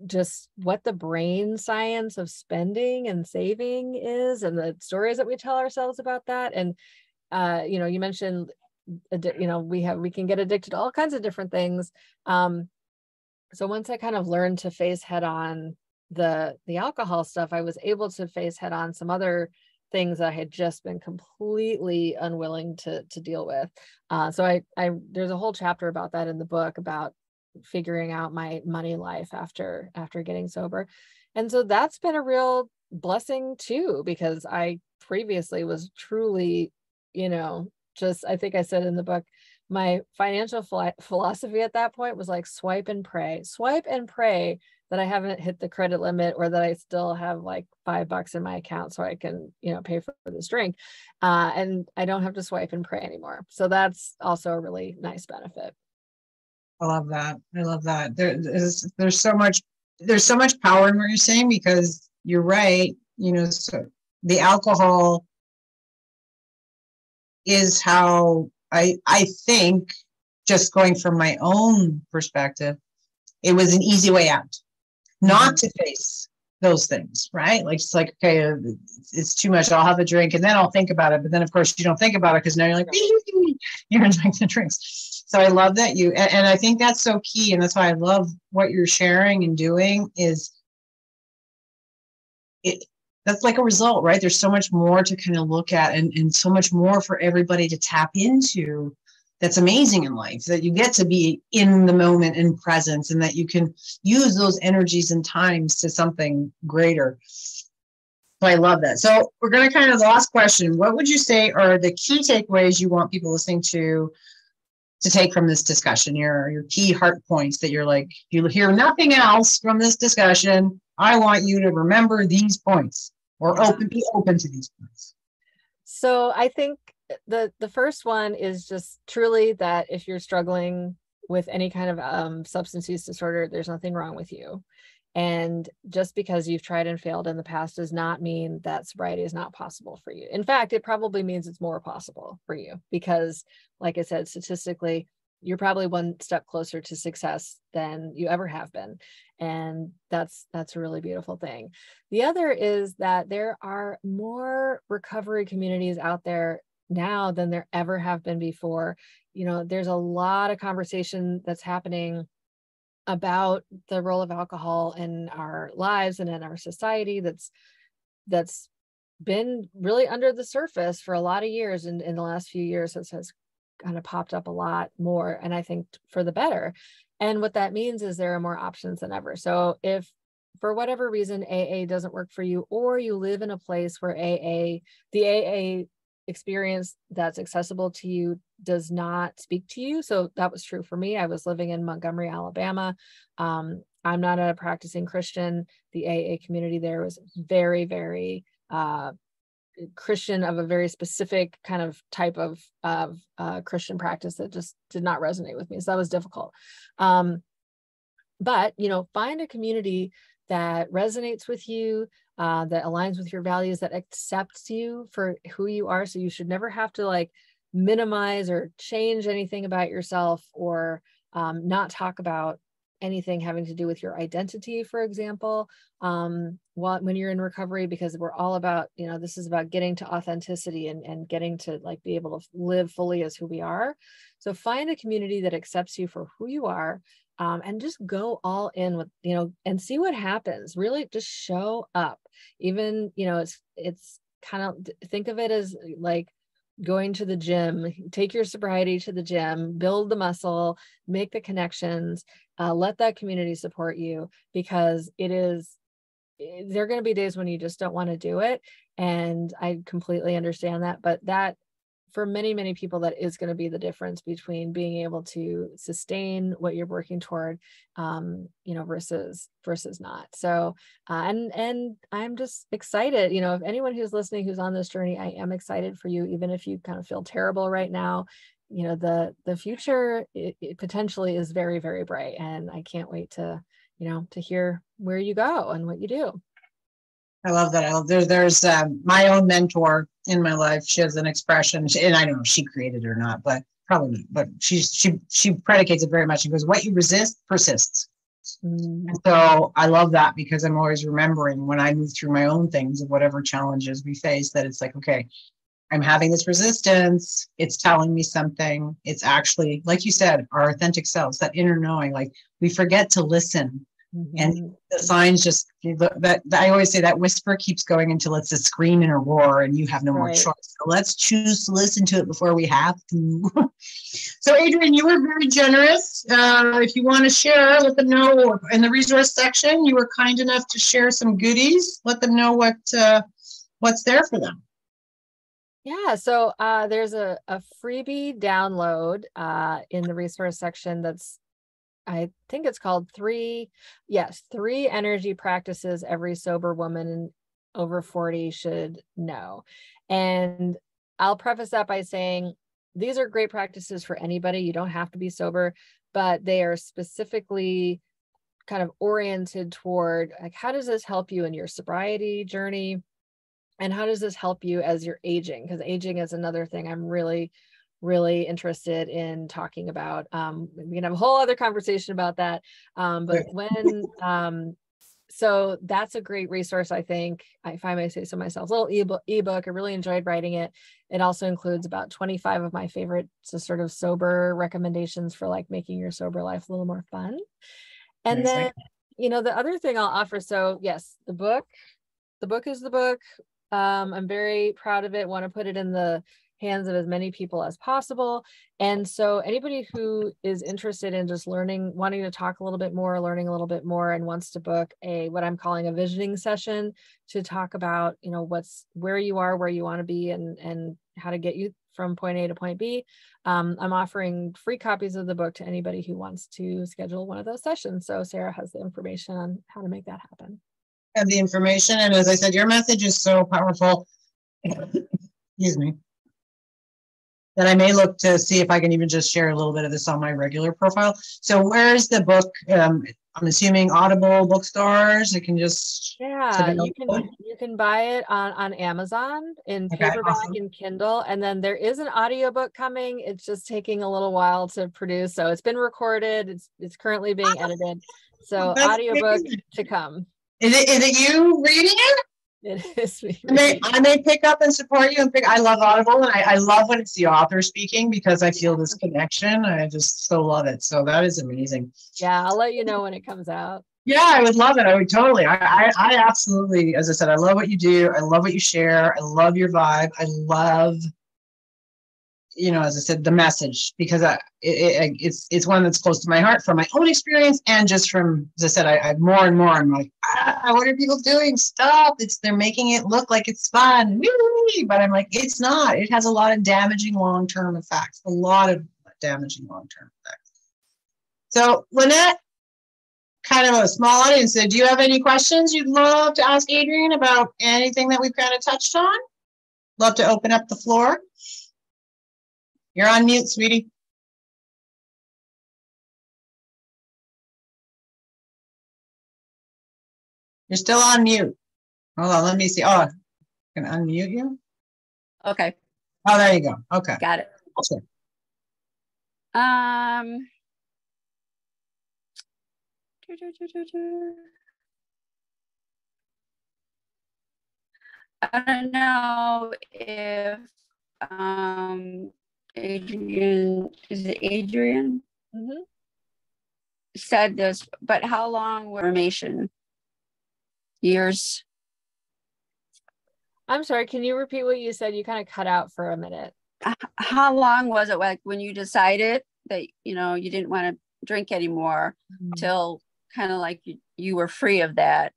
B: just what the brain science of spending and saving is, and the stories that we tell ourselves about that. And you mentioned we can get addicted to all kinds of different things. So once I kind of learned to face head on the alcohol stuff, I was able to face head on some other things that I had just been completely unwilling to deal with. So I there's a whole chapter about that in the book, about figuring out my money life after getting sober. And so that's been a real blessing too, because I previously was truly, just, I think I said in the book, my financial philosophy at that point was like swipe and pray that I haven't hit the credit limit, or that I still have like $5 in my account so I can, pay for this drink. And I don't have to swipe and pray anymore. So that's also a really nice benefit.
A: I love that. I love that. There's so much power in what you're saying, because you're right. So the alcohol is how I think, just going from my own perspective, it was an easy way out, not to face those things, right? Like, it's like, okay, it's too much. I'll have a drink and then I'll think about it. But then of course you don't think about it, because now you're like, you're drinking the drinks. So I love that and I think that's so key. And that's why I love what you're sharing and doing is it. That's like a result, right? There's so much more to kind of look at, and so much more for everybody to tap into. That's amazing in life, that you get to be in the moment, in presence, and that you can use those energies and times to something greater. So I love that. So we're going to the last question. What would you say are the key takeaways you want people listening to take from this discussion? Your key heart points that you're like, you hear nothing else from this discussion, I want you to remember these points, or be open to these points.
B: So I think the first one is just truly that if you're struggling with any kind of substance use disorder, there's nothing wrong with you. And just because you've tried and failed in the past does not mean that sobriety is not possible for you. In fact, it probably means it's more possible for you, because, like I said, statistically, you're probably one step closer to success than you ever have been. And that's a really beautiful thing. The other is that there are more recovery communities out there now than there ever have been before. There's a lot of conversation that's happening about the role of alcohol in our lives and in our society that's been really under the surface for a lot of years. And in the last few years, it has kind of popped up a lot more, and I think for the better. And what that means is there are more options than ever. So if for whatever reason AA doesn't work for you, or you live in a place where the AA experience that's accessible to you does not speak to you. So that was true for me. I was living in Montgomery, Alabama. I'm not a practicing Christian. The AA community there was very, very Christian, of a very specific kind of type of Christian practice that just did not resonate with me. So that was difficult. But, find a community that resonates with you, that aligns with your values, that accepts you for who you are. So you should never have to minimize or change anything about yourself, or not talk about anything having to do with your identity, for example, when you're in recovery, because we're all about, this is about getting to authenticity and getting to be able to live fully as who we are. So find a community that accepts you for who you are, and just go all in with, and see what happens. Really just show up. Even, it's kind of, think of it as like going to the gym. Take your sobriety to the gym, build the muscle, make the connections, let that community support you, because there are going to be days when you just don't want to do it. And I completely understand that, but that, for many, many people, that is going to be the difference between being able to sustain what you're working toward, versus not. So, and I'm just excited, if anyone who's listening, who's on this journey, I am excited for you, even if you kind of feel terrible right now. The future, it potentially is very, very bright, and I can't wait to hear where you go and what you do.
A: I love that. There's my own mentor in my life. She has an expression, and I don't know if she created it or not, but probably not. But she predicates it very much. She goes, "What you resist persists." And so I love that, because I'm always remembering when I move through my own things of whatever challenges we face, that it's like, okay, I'm having this resistance. It's telling me something. It's actually, like you said, our authentic selves, that inner knowing. Like, we forget to listen. And the signs just, that I always say, that whisper keeps going until it's a scream and a roar, and you have no more choice. So let's choose to listen to it before we have to. So Adrienne, you were very generous. If you want to share, let them know. In the resource section, you were kind enough to share some goodies. Let them know what's there for them.
B: Yeah, so there's a freebie download in the resource section that's I think it's called three energy practices every sober woman over 40 should know. And I'll preface that by saying these are great practices for anybody. You don't have to be sober, but they are specifically kind of oriented toward like, how does this help you in your sobriety journey? And how does this help you as you're aging? Because aging is another thing I'm really, really interested in talking about. We can have a whole other conversation about that. So that's a great resource, I think, if I may say so myself, a little ebook. I really enjoyed writing it. It also includes about 25 of my favorite sort of sober recommendations for like making your sober life a little more fun. And then, the other thing I'll offer. So yes, the book is the book. I'm very proud of it, want to put it in the hands of as many people as possible. And so anybody who is interested in just learning, wanting to talk a little bit more, learning a little bit more, and wants to book what I'm calling a visioning session to talk about, where you are, where you want to be, and how to get you from point A to point B. I'm offering free copies of the book to anybody who wants to schedule one of those sessions. So Sarah has the information on how to make that happen.
A: Have the information, and as I said, your message is so powerful. Excuse me. That I may look to see if I can even just share a little bit of this on my regular profile. So where is the book? I'm assuming Audible, bookstores. It can just
B: you can buy it on Amazon in paperback and Kindle, and then there is an audiobook coming. It's just taking a little while to produce, so it's been recorded. It's currently being edited. So audiobook to come.
A: Is it you reading it?
B: It is me.
A: I may pick up and support you. I love Audible, and I love when it's the author speaking because I feel this connection. I just so love it. So that is amazing.
B: Yeah, I'll let you know when it comes out.
A: Yeah, I would love it. I would totally. I absolutely, as I said, I love what you do. I love what you share. I love your vibe. I love, as I said, the message, because it's one that's close to my heart from my own experience, and just from, as I said, I more and more, I'm like, what are people doing? Stop. They're making it look like it's fun. Whee! But I'm like, it's not. It has a lot of damaging long-term effects, So Lynette, kind of a small audience. So do you have any questions you'd love to ask Adrienne about anything that we've kind of touched on? Love to open up the floor. You're on mute, sweetie. You're still on mute. Hold on, let me see. Oh, I can unmute you.
C: Okay.
A: Oh, there you go. Okay.
C: Got it.
A: Okay.
C: I don't know if Adrienne, is it Adrienne?
B: Mm-hmm.
C: Said this, but how long was formation? Years?
B: I'm sorry, can you repeat what you said? You kind of cut out for a minute.
C: How long was it like when you decided that you didn't want to drink anymore, till kind of like you were free of that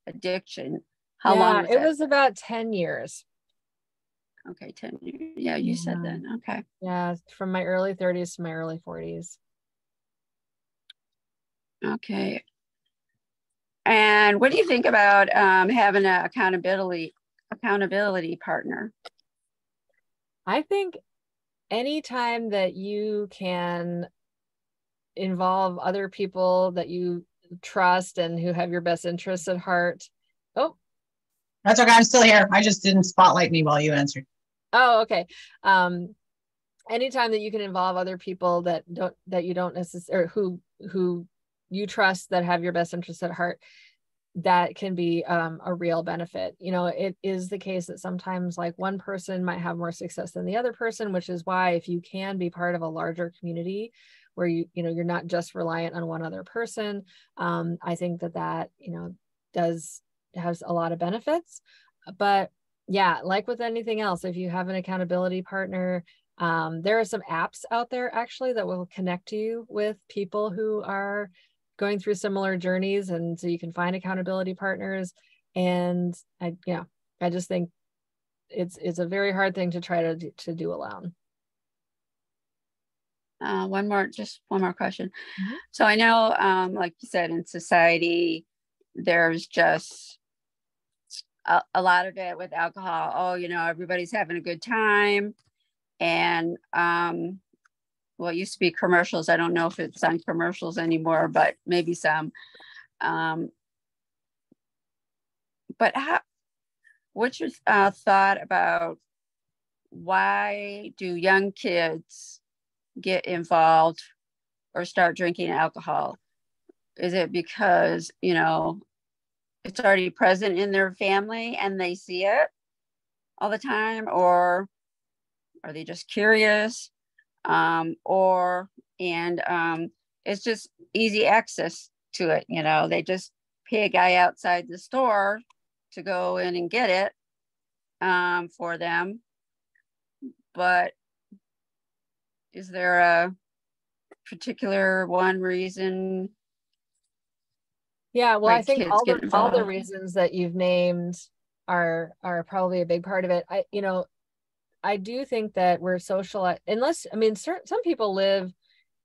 C: addiction? How long was
B: it? Was about 10 years.
C: Okay, 10 years. Yeah, you said that. Okay.
B: Yeah, from my early 30s to my early 40s.
C: Okay. And what do you think about having an accountability partner?
B: I think anytime that you can involve other people that you trust and who have your best interests at heart. Oh,
A: that's okay. I'm still here. I just didn't spotlight me while you answered.
B: Oh, okay. Anytime that you can involve other people that you don't necessarily, who you trust, that have your best interests at heart, that can be a real benefit. It is the case that sometimes like one person might have more success than the other person, which is why if you can be part of a larger community where you're not just reliant on one other person, I think that has a lot of benefits. But yeah, like with anything else, if you have an accountability partner, there are some apps out there actually that will connect you with people who are going through similar journeys, and so you can find accountability partners. And I just think it's a very hard thing to try to do alone.
C: just one more question.
B: Mhm.
C: So I know, like you said, in society, there's just a lot of it with alcohol. Oh, everybody's having a good time. And well, it used to be commercials. I don't know if it's on commercials anymore, but maybe some. But what's your thought about why do young kids get involved or start drinking alcohol? Is it because, it's already present in their family and they see it all the time, or are they just curious? It's just easy access to it. They just pay a guy outside the store to go in and get it for them. But is there a particular one reason?
B: Yeah, well, I think all the
C: involved?
B: reasons that you've named are probably a big part of it. I do think that we're socialized, some people live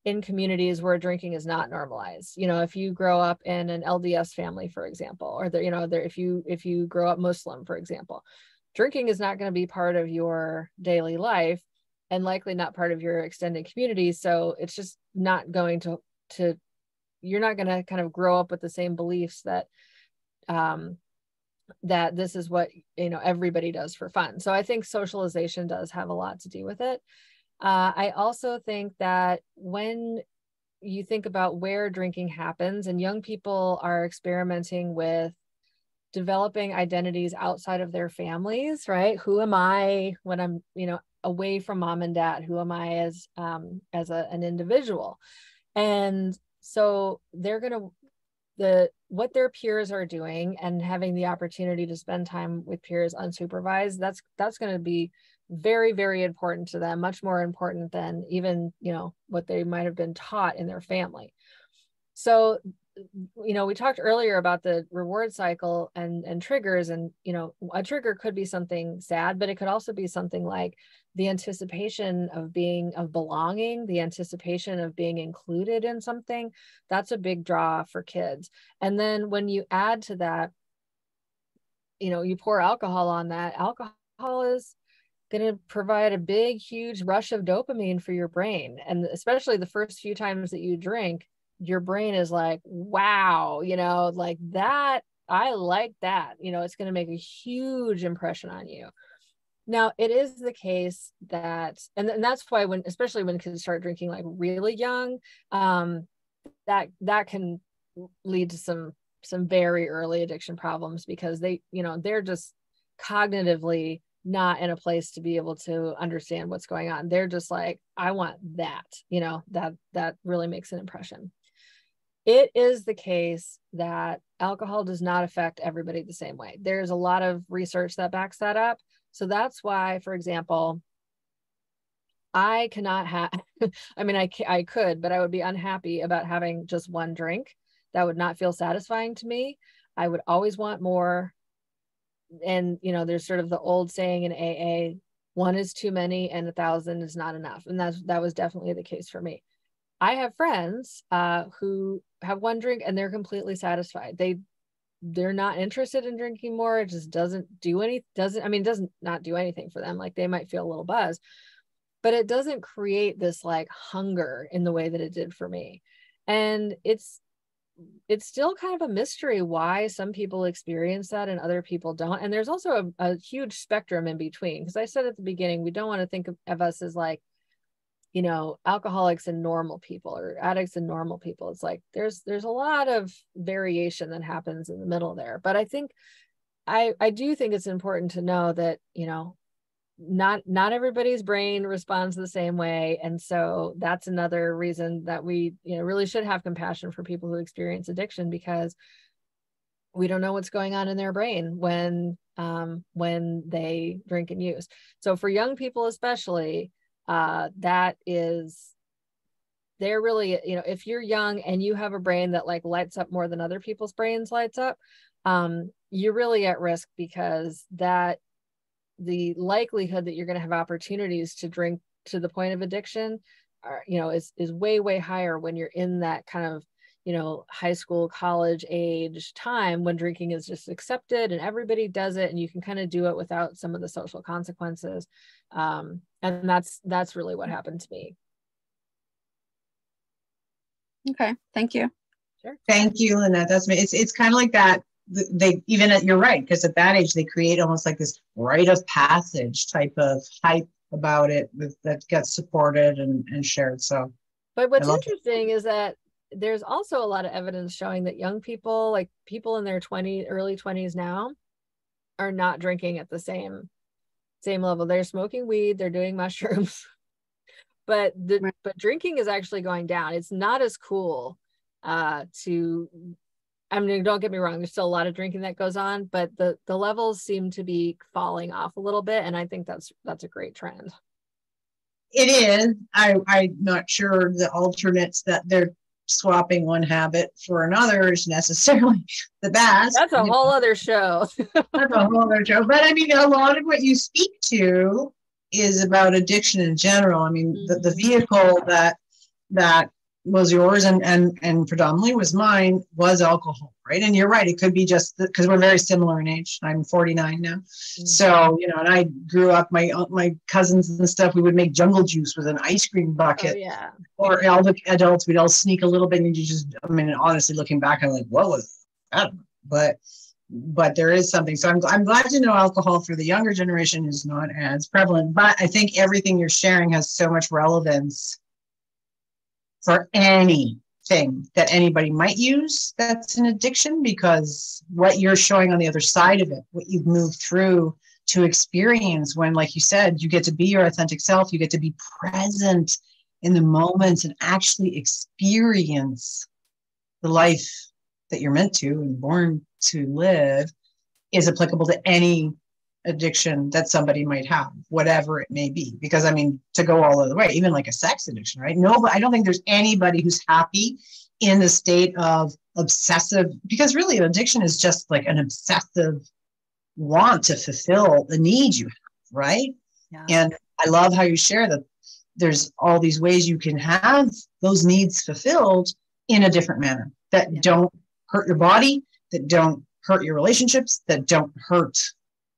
B: in communities where drinking is not normalized. If you grow up in an LDS family, for example, or if you grow up Muslim, for example, drinking is not going to be part of your daily life and likely not part of your extended community. So it's just not going to you're not going to kind of grow up with the same beliefs that that this is what everybody does for fun. So I think socialization does have a lot to do with it. I also think that when you think about where drinking happens, and young people are experimenting with developing identities outside of their families, right? Who am I when I'm away from mom and dad? Who am I as an individual? And so they're going to what their peers are doing and having the opportunity to spend time with peers unsupervised, that's going to be very, very important to them, much more important than even what they might have been taught in their family. So we talked earlier about the reward cycle and triggers, and a trigger could be something sad, but it could also be something like the anticipation of belonging, the anticipation of being included in something. That's a big draw for kids. And then when you add to that, you pour alcohol on that, alcohol is going to provide a big, huge rush of dopamine for your brain. And especially the first few times that you drink, your brain is like, wow, like that, I like that, it's going to make a huge impression on you. Now, it is the case that, and that's why especially when kids start drinking like really young, that can lead to some very early addiction problems, because they're just cognitively not in a place to be able to understand what's going on. They're just like, I want that, that really makes an impression. It is the case that alcohol does not affect everybody the same way. There's a lot of research that backs that up. So that's why, for example, I cannot have, I could, but I would be unhappy about having just one drink. That would not feel satisfying to me. I would always want more. And, there's sort of the old saying in AA, one is too many and 1,000 is not enough. And that was definitely the case for me. I have friends who have one drink and they're completely satisfied. They're not interested in drinking more. It just doesn't not do anything for them. Like, they might feel a little buzz, but it doesn't create this like hunger in the way that it did for me. And it's still kind of a mystery why some people experience that and other people don't. And there's also a huge spectrum in between, because I said at the beginning, we don't want to think of us as like, alcoholics and normal people, or addicts and normal people. It's like there's a lot of variation that happens in the middle there. But I think I do think it's important to know that not everybody's brain responds the same way. And so that's another reason that we really should have compassion for people who experience addiction, because we don't know what's going on in their brain when they drink and use. So for young people especially, they're really, if you're young and you have a brain that like lights up more than other people's brains lights up, you're really at risk, because that the likelihood that you're going to have opportunities to drink to the point of addiction is way, way higher when you're in that kind of, high school, college age time when drinking is just accepted and everybody does it and you can kind of do it without some of the social consequences. And that's really what happened to me.
C: Okay, thank you.
B: Sure.
A: Thank you, Lynette. That's me. It's kind of like that. You're right, because at that age they create almost like this rite of passage type of hype about it that gets supported and shared. So,
B: but what's interesting is that there's also a lot of evidence showing that young people, like people in their early 20s now, are not drinking at the same level. They're smoking weed, they're doing mushrooms, but drinking is actually going down. It's not as cool I mean, don't get me wrong, there's still a lot of drinking that goes on, but the levels seem to be falling off a little bit. And I think that's a great trend.
A: It is. I'm not sure the alternates that they're swapping one habit for another is necessarily the best.
B: That's a whole other show.
A: That's a whole other show. But I mean, a lot of what you speak to is about addiction in general. I mean, the vehicle that was yours and predominantly was mine was alcohol, right? And you're right, it could be just because we're very similar in age. I'm 49 now. So, and I grew up, my cousins and stuff, we would make jungle juice with an ice cream bucket.
B: Oh, yeah.
A: Or all the adults, we'd all sneak a little bit and honestly, looking back, I'm like, what was that? But there is something. So I'm glad to know alcohol for the younger generation is not as prevalent, but I think everything you're sharing has so much relevance for anything that anybody might use that's an addiction, because what you're showing on the other side of it, what you've moved through to experience when, like you said, you get to be your authentic self, you get to be present in the moment and actually experience the life that you're meant to and born to live, is applicable to any addiction that somebody might have, whatever it may be. Because I mean, to go all the other way, even like a sex addiction, right? No, but I don't think there's anybody who's happy in the state of obsessive, because really an addiction is just like an obsessive want to fulfill the need you have, right?
B: Yeah.
A: And I love how you share that there's all these ways you can have those needs fulfilled in a different manner that don't hurt your body, that don't hurt your relationships, that don't hurt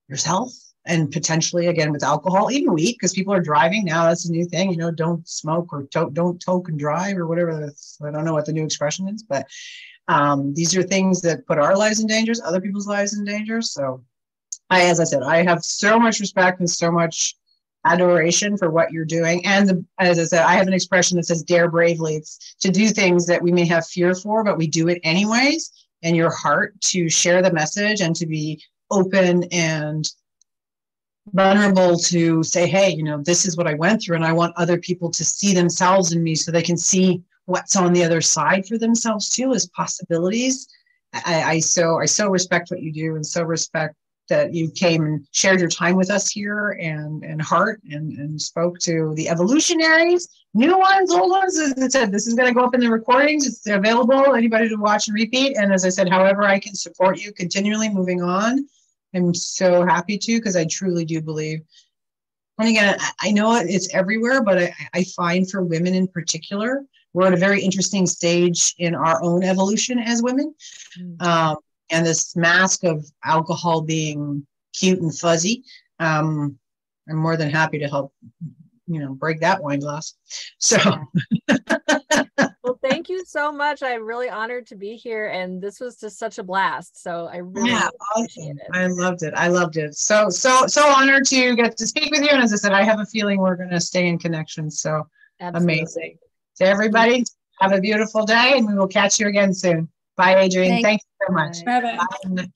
A: yourself, and potentially, again, with alcohol, even weed, because people are driving now. That's a new thing, don't smoke or don't toke and drive or whatever. I don't know what the new expression is, but these are things that put our lives in danger, other people's lives in danger. So as I said, I have so much respect and so much adoration for what you're doing. And as I said, I have an expression that says dare bravely. It's to do things that we may have fear for, but we do it anyways. And your heart to share the message and to be open and vulnerable to say, hey, this is what I went through, and I want other people to see themselves in me so they can see what's on the other side for themselves too, as possibilities. I so respect what you do, and so respect that you came and shared your time with us here and heart and spoke to the EvolYOUtionaries, new ones, old ones. As I said, this is going to go up in the recordings. It's available, anybody to watch and repeat. And as I said, however I can support you continually moving on, I'm so happy to, because I truly do believe. And again, I know it's everywhere, but I find for women in particular, we're at a very interesting stage in our own evolution as women. And this mask of alcohol being cute and fuzzy, I'm more than happy to help, break that wine glass. So.
B: Well, thank you so much. I'm really honored to be here, and this was just such a blast. So I really appreciate it.
A: I loved it. So honored to get to speak with you. And as I said, I have a feeling we're going to stay in connection. So
B: Absolutely.
A: Amazing. To everybody, have a beautiful day, and we will catch you again soon. Bye, Adrienne. Thank you so much.
C: Bye-bye.
A: Bye.